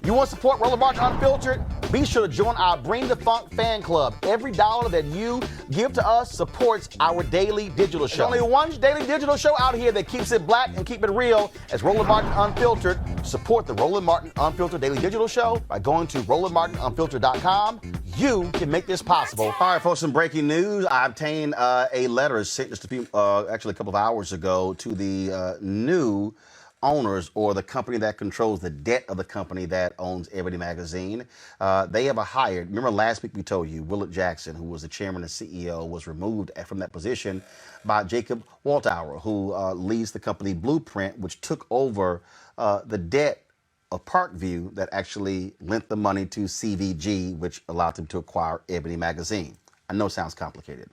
You want to support Roland Martin Unfiltered? Be sure to join our Bring the Funk fan club. Every dollar that you give to us supports our daily digital show. There's only one daily digital show out here that keeps it black and keep it real. As Roland Martin Unfiltered. Support the Roland Martin Unfiltered daily digital show by going to RolandMartinUnfiltered.com. You can make this possible. All right, folks, some breaking news. I obtained a letter sent just actually a couple of hours ago to the new owners, or the company that controls the debt of the company that owns Ebony Magazine. They have hired, remember last week we told you, Willard Jackson, who was the chairman and CEO, was removed from that position by Jacob Walthour, who leads the company Blueprint, which took over the debt of Parkview that actually lent the money to CVG, which allowed them to acquire Ebony Magazine. I know it sounds complicated,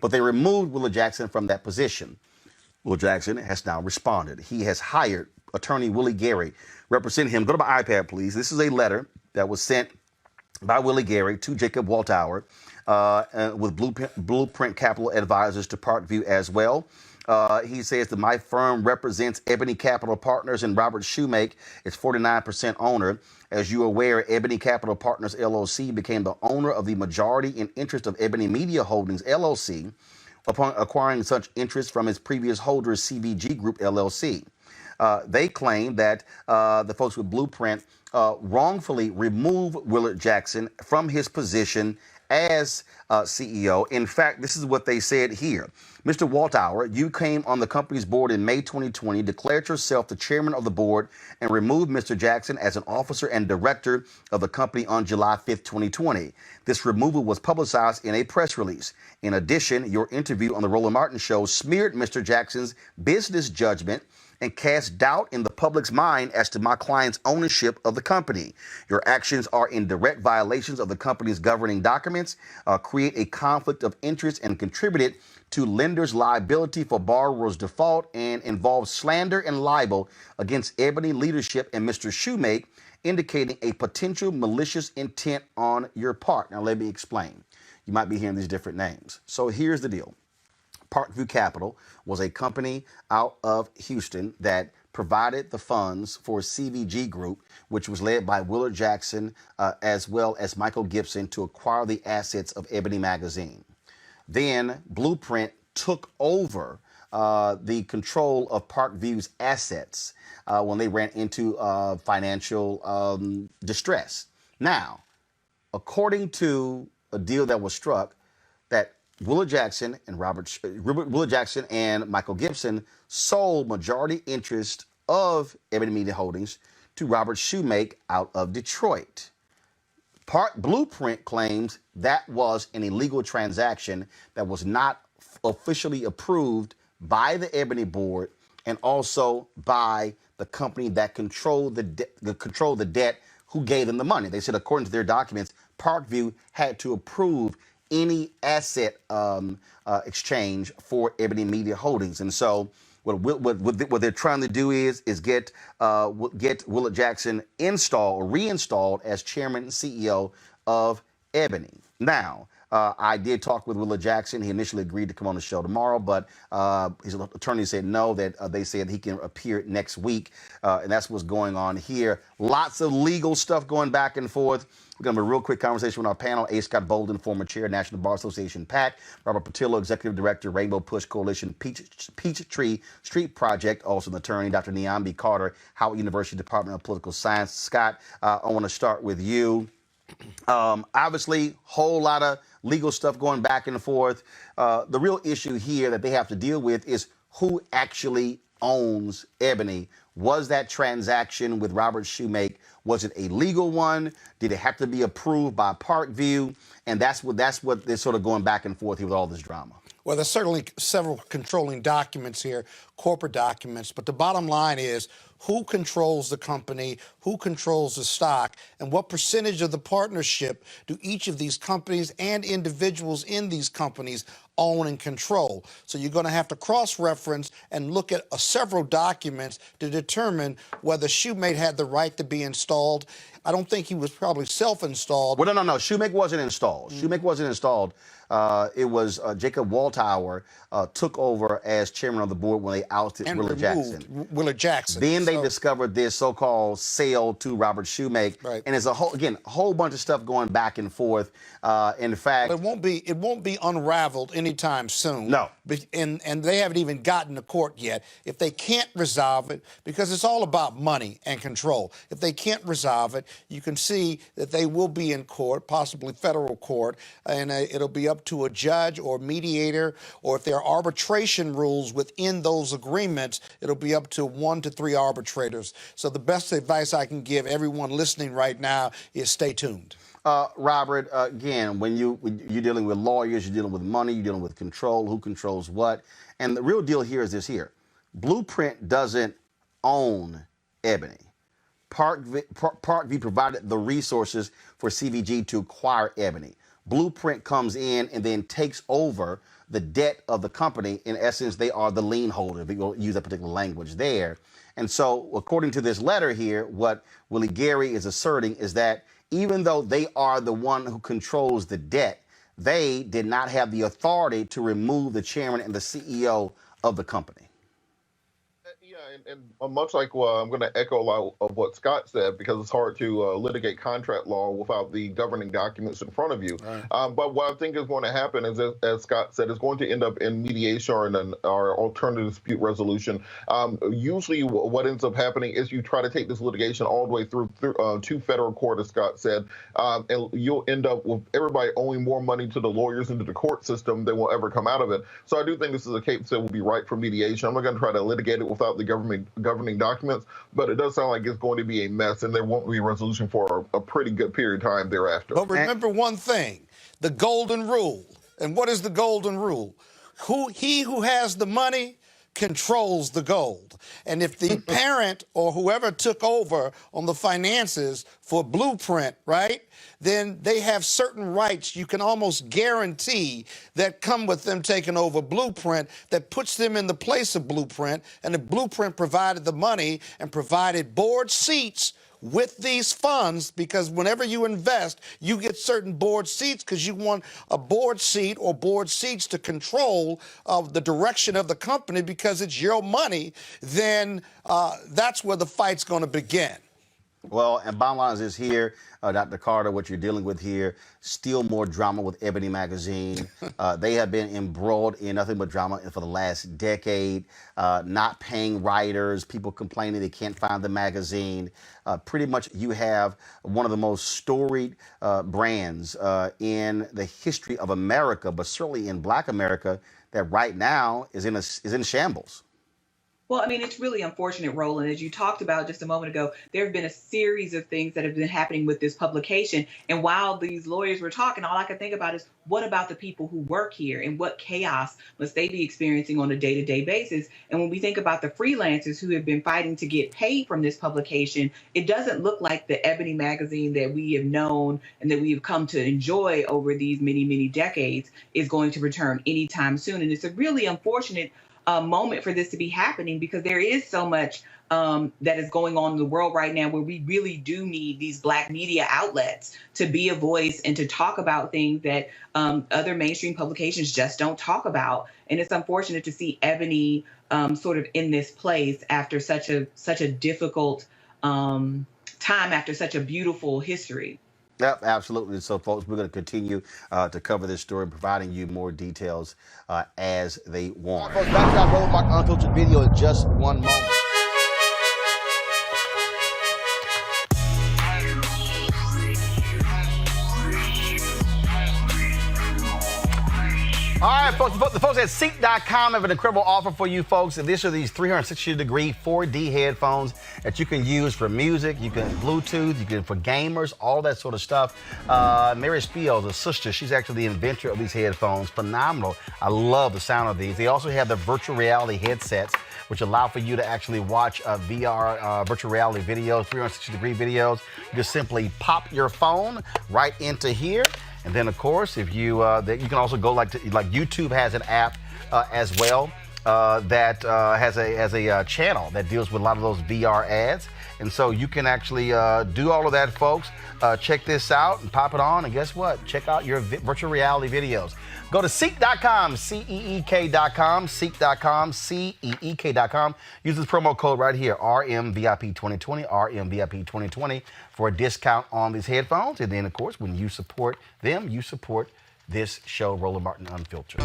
but they removed Willard Jackson from that position. Will Jackson has now responded. He has hired attorney Willie Gary, represent him. Go to my iPad, please. This is a letter that was sent by Willie Gary to Jacob Walthour with Blueprint Capital Advisors to Parkview as well. He says that my firm represents Ebony Capital Partners and Robert Shoemake is 49% owner. As you are aware, Ebony Capital Partners LLC became the owner of the majority in interest of Ebony Media Holdings LLC upon acquiring such interest from its previous holders, CVG Group LLC. They claim that the folks with Blueprint wrongfully removed Willard Jackson from his position as CEO. In fact, this is what they said here. Mr. Walthour, you came on the company's board in May 2020, declared yourself the chairman of the board, and removed Mr. Jackson as an officer and director of the company on July 5th, 2020. This removal was publicized in a press release. In addition, your interview on the Roland Martin Show smeared Mr. Jackson's business judgment and cast doubt in the public's mind as to my client's ownership of the company. Your actions are in direct violations of the company's governing documents, create a conflict of interest, and contributed to lenders' liability for borrowers' default, and involve slander and libel against Ebony leadership and Mr. Shoemake, indicating a potential malicious intent on your part. Now, let me explain. You might be hearing these different names. So here's the deal. Parkview Capital was a company out of Houston that provided the funds for CVG Group, which was led by Willard Jackson, as well as Michael Gibson, to acquire the assets of Ebony Magazine. Then Blueprint took over the control of Parkview's assets when they ran into financial distress. Now, according to a deal that was struck, that Willard Jackson and Michael Gibson sold majority interest of Ebony Media Holdings to Robert Shoemake out of Detroit. Blueprint claims that was an illegal transaction that was not officially approved by the Ebony board and also by the company that controlled the debt who gave them the money. They said, according to their documents, Parkview had to approve any asset exchange for Ebony Media Holdings. And so what they're trying to do is get Willard Jackson reinstalled as chairman and CEO of Ebony. Now, I did talk with Willard Jackson. He initially agreed to come on the show tomorrow, but his attorney said no, that they said he can appear next week. And that's what's going on here. Lots of legal stuff going back and forth. We're going to have a real quick conversation with our panel. A. Scott Bolden, former chair, National Bar Association, PAC. Robert Patillo, executive director, Rainbow Push Coalition, Peachtree Street Project, also an attorney. Dr. Niambi Carter, Howard University Department of Political Science. Scott, I want to start with you. Obviously, whole lot of legal stuff going back and forth. The real issue here that they have to deal with is who actually owns Ebony. Was that transaction with Robert Shoemake, was it a legal one? Did it have to be approved by Parkview? And that's what they're sort of going back and forth here with all this drama. Well, there's certainly several controlling documents here, corporate documents, but the bottom line is who controls the company, who controls the stock, and what percentage of the partnership do each of these companies and individuals in these companies own and control. So you're going to have to cross-reference and look at several documents to determine whether Shoemake had the right to be installed. I don't think he was probably self-installed. Well, no. Shoemake wasn't installed. Shoemake wasn't installed. It was Jacob Waltower took over as chairman of the board when they ousted And Willard Jackson. Willard Jackson. Then they discovered this so-called sale to Robert Shoemake, Right. and it's a whole bunch of stuff going back and forth. In fact, It won't be unraveled anytime soon. No. And they haven't even gotten to court yet. If they can't resolve it, because it's all about money and control. If they can't resolve it, you can see that they will be in court, possibly federal court, and it'll be up to a judge or mediator, or if there are arbitration rules within those agreements, it'll be up to 1 to 3 arbitrators. So the best advice I can give everyone listening right now is stay tuned. Robert, again, when you're dealing with lawyers, you're dealing with money, you're dealing with control, who controls what. And the real deal here is this here. Blueprint doesn't own Ebony. Parkview provided the resources for CVG to acquire Ebony. Blueprint comes in and then takes over the debt of the company. In essence, they are the lien holder, if you use that particular language there. And so, according to this letter here, what Willie Gary is asserting is that even though they are the one who controls the debt, they did not have the authority to remove the chairman and the CEO of the company. Yeah, and much like I'm going to echo a lot of what Scott said, because it's hard to litigate contract law without the governing documents in front of you. Right. But what I think is going to happen is, as Scott said, it's going to end up in mediation or alternative dispute resolution. Usually what ends up happening is you try to take this litigation all the way through to federal court, as Scott said, and you'll end up with everybody owing more money to the lawyers and to the court system than will ever come out of it. So I do think this is a case that will be ripe for mediation. I'm not going to try to litigate it without the governing documents, but it does sound like it's going to be a mess, and there won't be a resolution for a pretty good period of time thereafter. But remember one thing, the golden rule. And what is the golden rule? He who has the money controls the gold. And if the parent or whoever took over on the finances for Blueprint, right, then they have certain rights you can almost guarantee that come with them taking over Blueprint that puts them in the place of Blueprint. And if Blueprint provided the money and provided board seats with these funds, because whenever you invest, you get certain board seats because you want a board seat or board seats to control the direction of the company because it's your money, then that's where the fight's going to begin. Well, and bottom line is here, Dr. Carter, what you're dealing with here, still more drama with Ebony Magazine. They have been embroiled in nothing but drama for the last decade, not paying writers, people complaining they can't find the magazine. Pretty much you have one of the most storied brands in the history of America, but certainly in Black America, that right now is in shambles. Well, I mean, it's really unfortunate, Roland. As you talked about just a moment ago, there have been a series of things that have been happening with this publication. And while these lawyers were talking, all I could think about is, what about the people who work here and what chaos must they be experiencing on a day-to-day basis? And when we think about the freelancers who have been fighting to get paid from this publication, it doesn't look like the Ebony Magazine that we have known and that we have come to enjoy over these many, many decades is going to return anytime soon. And it's a really unfortunate moment for this to be happening, because there is so much that is going on in the world right now where we really do need these Black media outlets to be a voice and to talk about things that other mainstream publications just don't talk about. And it's unfortunate to see Ebony sort of in this place after such a difficult time, after such a beautiful history. Yep, absolutely. So, folks, we're going to continue to cover this story, providing you more details as they warrant. Folks, back to our Roland Mark Unfiltered video in just one moment. All right, folks, the folks at Ceek.com have an incredible offer for you folks. And these are these 360-degree 4D headphones that you can use for music, you can Bluetooth, you can for gamers, all that sort of stuff. Mary Spiels, a sister, she's actually the inventor of these headphones. Phenomenal. I love the sound of these. They also have the virtual reality headsets, which allow for you to actually watch VR virtual reality videos, 360-degree videos. You just simply pop your phone right into here, And then, of course, if you that you can also go like YouTube has an app as well that has a channel that deals with a lot of those VR ads. And so you can actually do all of that, folks. Check this out and pop it on. And guess what? Check out your virtual reality videos. Go to Ceek.com, C-E-E-K.com, Ceek.com, C-E-E-K.com. Use this promo code right here, RMVIP2020, RMVIP2020 for a discount on these headphones. And then, of course, when you support them, you support this show, Roland Martin Unfiltered.